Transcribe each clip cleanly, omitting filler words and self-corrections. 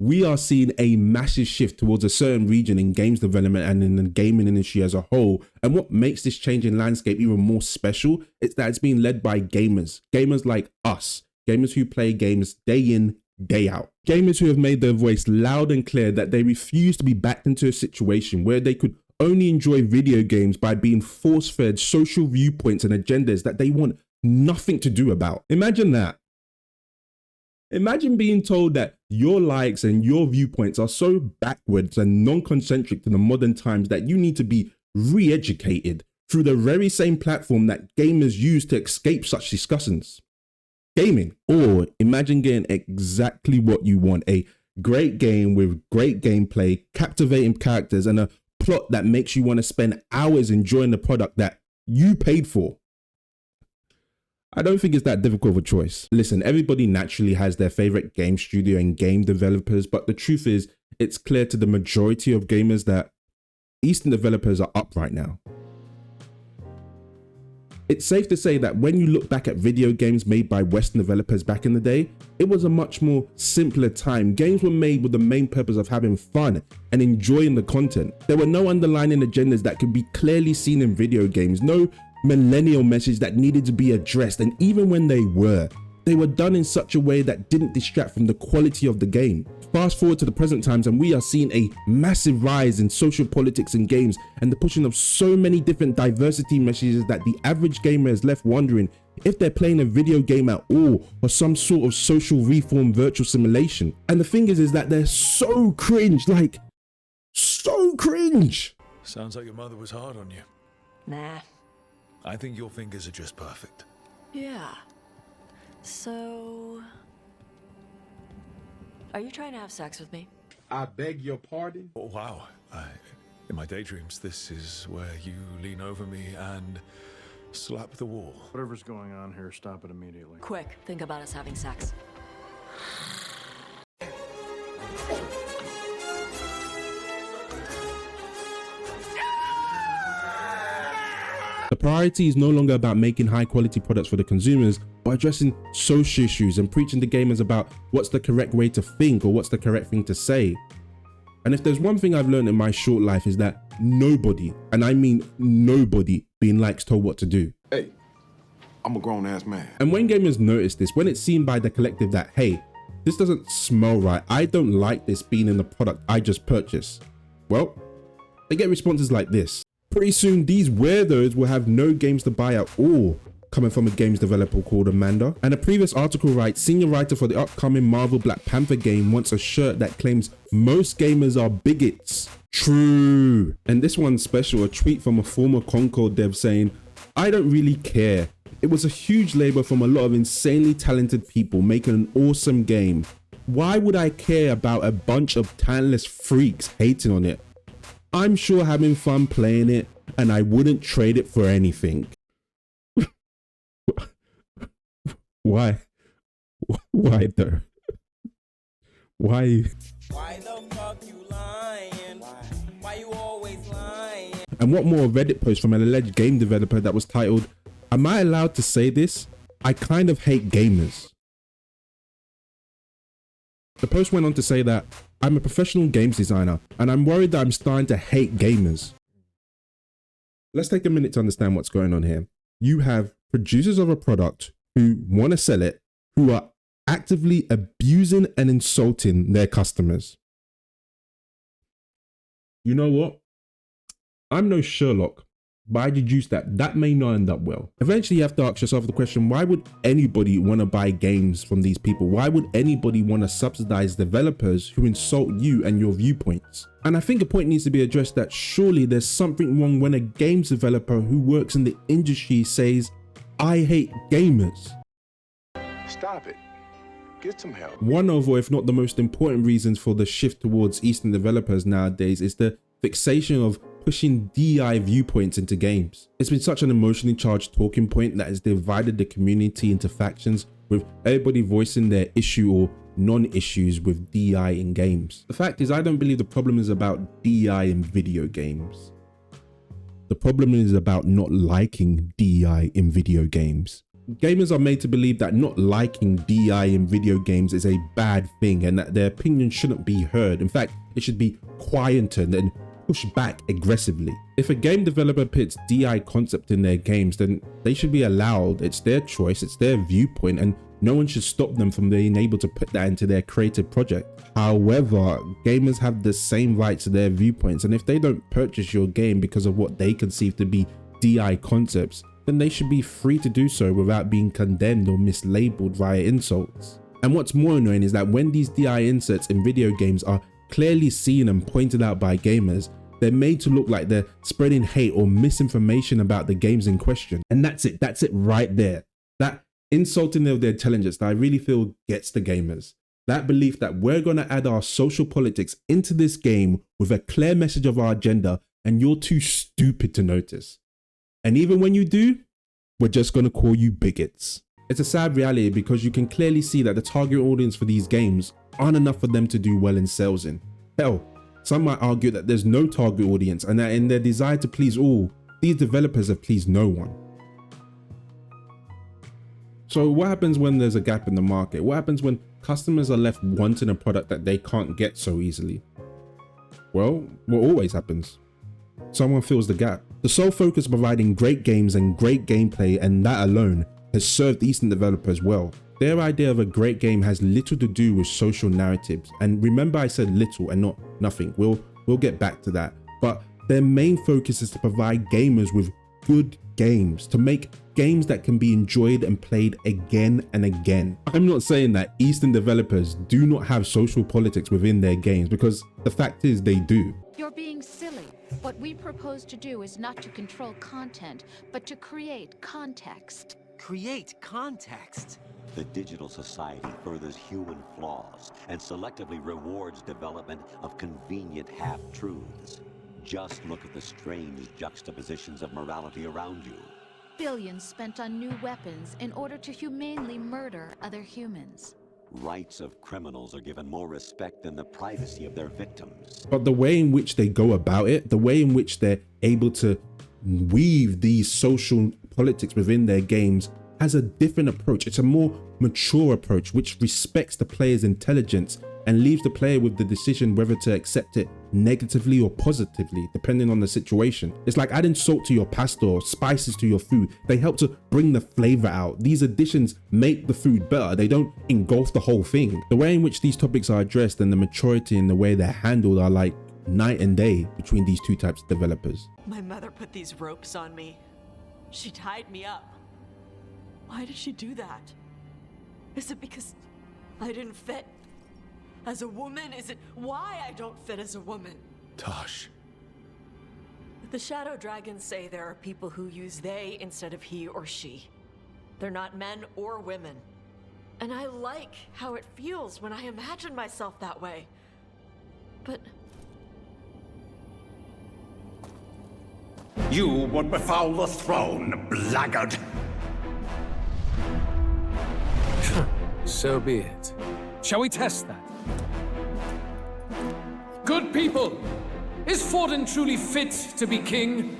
we are seeing a massive shift towards a certain region in games development and in the gaming industry as a whole. And what makes this changing landscape even more special is that it's being led by gamers like us, gamers who play games day in, day out. Gamers who have made their voice loud and clear that they refuse to be backed into a situation where they could only enjoy video games by being force-fed social viewpoints and agendas that they want nothing to do about. Imagine that. Imagine being told that your likes and your viewpoints are so backwards and non-concentric to the modern times that you need to be re-educated through the very same platform that gamers use to escape such discussions. Gaming. Or imagine getting exactly what you want, a great game with great gameplay, captivating characters, and a plot that makes you want to spend hours enjoying the product that you paid for. I don't think it's that difficult of a choice. Listen, everybody naturally has their favorite game studio and game developers, but the truth is, it's clear to the majority of gamers that Eastern developers are up right now. It's safe to say that when you look back at video games made by Western developers back in the day, it was a much more simpler time. Games were made with the main purpose of having fun and enjoying the content. There were no underlying agendas that could be clearly seen in video games, no millennial message that needed to be addressed, and even when they were done in such a way that didn't distract from the quality of the game. Fast forward to the present times and we are seeing a massive rise in social politics in games and the pushing of so many different diversity messages that the average gamer is left wondering if they're playing a video game at all or some sort of social reform virtual simulation. And the thing is that they're so cringe, like so cringe. Sounds like your mother was hard on you. Nah. I think your fingers are just perfect. Yeah. So... are you trying to have sex with me? I beg your pardon? Oh, wow. In my daydreams, this is where you lean over me and slap the wall. Whatever's going on here, stop it immediately. Quick, think about us having sex. The priority is no longer about making high quality products for the consumers, but addressing social issues and preaching to gamers about what's the correct way to think or what's the correct thing to say. And if there's one thing I've learned in my short life is that nobody, and I mean nobody, being likes told what to do. Hey, I'm a grown ass man. And when gamers notice this, when it's seen by the collective that, hey, this doesn't smell right, I don't like this being in the product I just purchased, well, they get responses like this. Pretty soon, these weirdos will have no games to buy at all, coming from a games developer called Amanda. And a previous article writes, senior writer for the upcoming Marvel Black Panther game wants a shirt that claims most gamers are bigots. True. And this one's special, a tweet from a former Concord dev saying, I don't really care. It was a huge labor from a lot of insanely talented people making an awesome game. Why would I care about a bunch of talentless freaks hating on it? I'm sure having fun playing it, and I wouldn't trade it for anything. Why? Why though? Why? Why the fuck you lying? Why you always lying? And what more, a Reddit post from an alleged game developer that was titled, am I allowed to say this? I kind of hate gamers. The post went on to say that, I'm a professional games designer and I'm worried that I'm starting to hate gamers. Let's take a minute to understand what's going on here. You have producers of a product who want to sell it, who are actively abusing and insulting their customers. You know what? I'm no Sherlock, but I deduce that that may not end up well. Eventually you have to ask yourself the question, why would anybody want to buy games from these people? Why would anybody want to subsidize developers who insult you and your viewpoints? And I think a point needs to be addressed that surely there's something wrong when a games developer who works in the industry says, I hate gamers. Stop it. Get some help. One of, or if not the most important reasons for the shift towards Eastern developers nowadays is the fixation of pushing DI viewpoints into games. It's been such an emotionally charged talking point that has divided the community into factions, with everybody voicing their issue or non-issues with DI in games. The fact is, I don't believe the problem is about DI in video games. The problem is about not liking DI in video games. Gamers are made to believe that not liking DI in video games is a bad thing and that their opinion shouldn't be heard. In fact, it should be quietened and pushed back aggressively. If a game developer puts DI concept in their games, then they should be allowed. It's their choice, it's their viewpoint, and no one should stop them from being able to put that into their creative project. However, gamers have the same rights to their viewpoints, and if they don't purchase your game because of what they conceive to be DI concepts, then they should be free to do so without being condemned or mislabeled via insults. And what's more annoying is that when these DI inserts in video games are clearly seen and pointed out by gamers, they're made to look like they're spreading hate or misinformation about the games in question. And that's it right there. That insulting of their intelligence that I really feel gets the gamers. That belief that we're going to add our social politics into this game with a clear message of our agenda and you're too stupid to notice. And even when you do, we're just going to call you bigots. It's a sad reality because you can clearly see that the target audience for these games aren't enough for them to do well in sales in. Hell, some might argue that there's no target audience and that in their desire to please all, these developers have pleased no one. So what happens when there's a gap in the market? What happens when customers are left wanting a product that they can't get so easily? Well, what always happens? Someone fills the gap. The sole focus of providing great games and great gameplay, and that alone, has served Eastern developers well. Their idea of a great game has little to do with social narratives. And remember I said little and not nothing. We'll get back to that. But their main focus is to provide gamers with good games, to make games that can be enjoyed and played again and again. I'm not saying that Eastern developers do not have social politics within their games, because the fact is they do. You're being silly. What we propose to do is not to control content, but to create context. Create context? The digital society furthers human flaws and selectively rewards development of convenient half-truths. Just look at the strange juxtapositions of morality around you. Billions spent on new weapons in order to humanely murder other humans. Rights of criminals are given more respect than the privacy of their victims. But the way in which they go about it, the way in which they're able to weave these social politics within their games has a different approach. It's a more mature approach which respects the player's intelligence and leaves the player with the decision whether to accept it negatively or positively, depending on the situation. It's like adding salt to your pasta or spices to your food. They help to bring the flavor out. These additions make the food better. They don't engulf the whole thing. The way in which these topics are addressed and the maturity in the way they're handled are like night and day between these two types of developers. My mother put these ropes on me. She tied me up. Why did she do that? Is it because I didn't fit as a woman? Is it why I don't fit as a woman? Tosh. The Shadow Dragons say there are people who use they instead of he or she. They're not men or women. And I like how it feels when I imagine myself that way. But you would befoul the throne, blackguard! So be it. Shall we test that? Good people, is Forden truly fit to be king?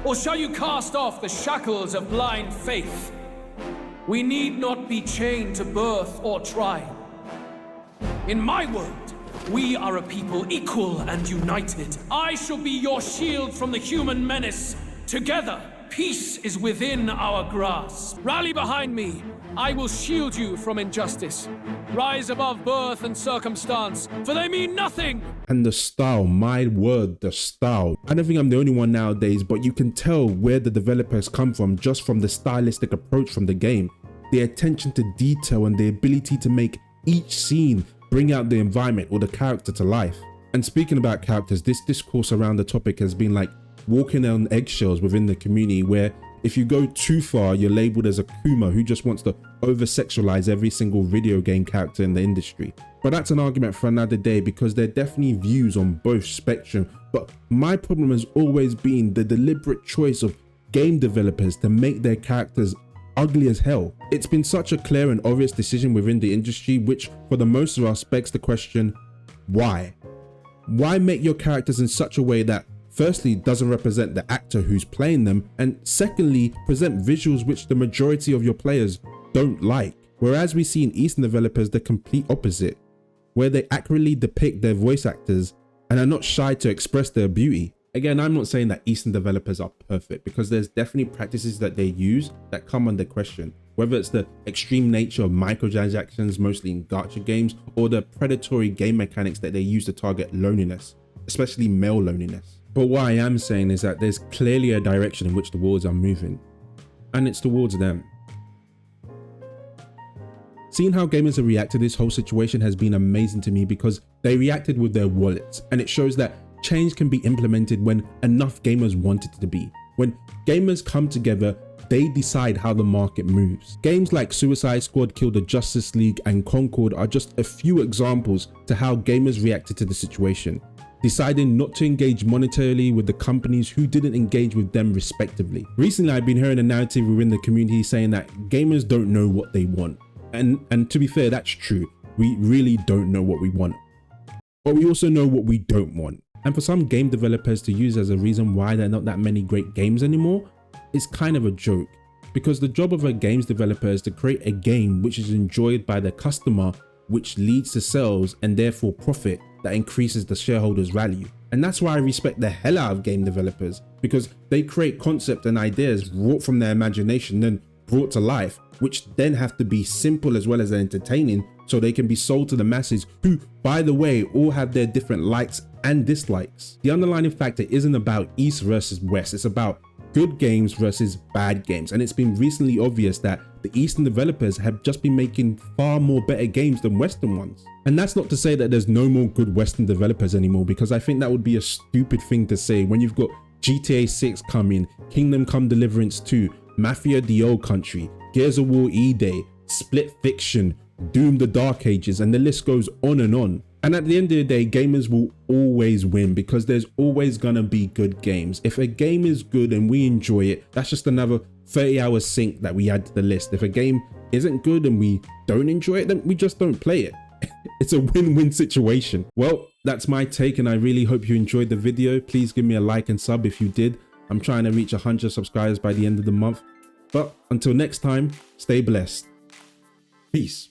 Or shall you cast off the shackles of blind faith? We need not be chained to birth or trial. In my world, we are a people equal and united. I shall be your shield from the human menace. Together, peace is within our grasp. Rally behind me. I will shield you from injustice. Rise above birth and circumstance, for they mean nothing. And the style, my word, the style. I don't think I'm the only one nowadays, but you can tell where the developers come from just from the stylistic approach from the game. The attention to detail and the ability to make each scene bring out the environment or the character to life. And speaking about characters, this discourse around the topic has been like walking on eggshells within the community, where if you go too far, you're labeled as a Kuma who just wants to over-sexualize every single video game character in the industry. But that's an argument for another day, because there are definitely views on both spectrum. But my problem has always been the deliberate choice of game developers to make their characters ugly as hell. It's been such a clear and obvious decision within the industry, which for the most of us begs the question, why? Why make your characters in such a way that firstly doesn't represent the actor who's playing them, and secondly present visuals which the majority of your players don't like. Whereas we see in Eastern developers the complete opposite, where they accurately depict their voice actors and are not shy to express their beauty. Again, I'm not saying that Eastern developers are perfect, because there's definitely practices that they use that come under question, whether it's the extreme nature of microtransactions, mostly in gacha games, or the predatory game mechanics that they use to target loneliness, especially male loneliness. But what I am saying is that there's clearly a direction in which the worlds are moving, and it's towards them. Seeing how gamers have reacted to this whole situation has been amazing to me, because they reacted with their wallets, and it shows that change can be implemented when enough gamers want it to be. When gamers come together, they decide how the market moves. Games like Suicide Squad, Kill the Justice League, and Concord are just a few examples to how gamers reacted to the situation, deciding not to engage monetarily with the companies who didn't engage with them respectively. Recently, I've been hearing a narrative within the community saying that gamers don't know what they want. And to be fair, that's true. We really don't know what we want. But we also know what we don't want. And for some game developers to use as a reason why there are not that many great games anymore, it's kind of a joke. Because the job of a games developer is to create a game which is enjoyed by the customer, which leads to sales and therefore profit that increases the shareholders' value. And that's why I respect the hell out of game developers, because they create concepts and ideas wrought from their imagination and brought to life, which then have to be simple as well as entertaining, so they can be sold to the masses, who, by the way, all have their different likes and dislikes. The underlying factor isn't about East versus West, it's about good games versus bad games. And it's been recently obvious that the Eastern developers have just been making far more better games than Western ones. And that's not to say that there's no more good Western developers anymore, because I think that would be a stupid thing to say when you've got GTA 6 coming, Kingdom Come Deliverance 2, Mafia the Old Country, Gears of War E-Day, Split Fiction, Doom the Dark Ages, and the list goes on and on. And at the end of the day, gamers will always win, because there's always gonna be good games. If a game is good and we enjoy it, that's just another 30-hour sink that we add to the list. If a game isn't good and we don't enjoy it, then we just don't play it. It's a win-win situation. Well, that's my take, and I really hope you enjoyed the video. Please give me a like and sub if you did. I'm trying to reach 100 subscribers by the end of the month. But until next time, stay blessed. Peace.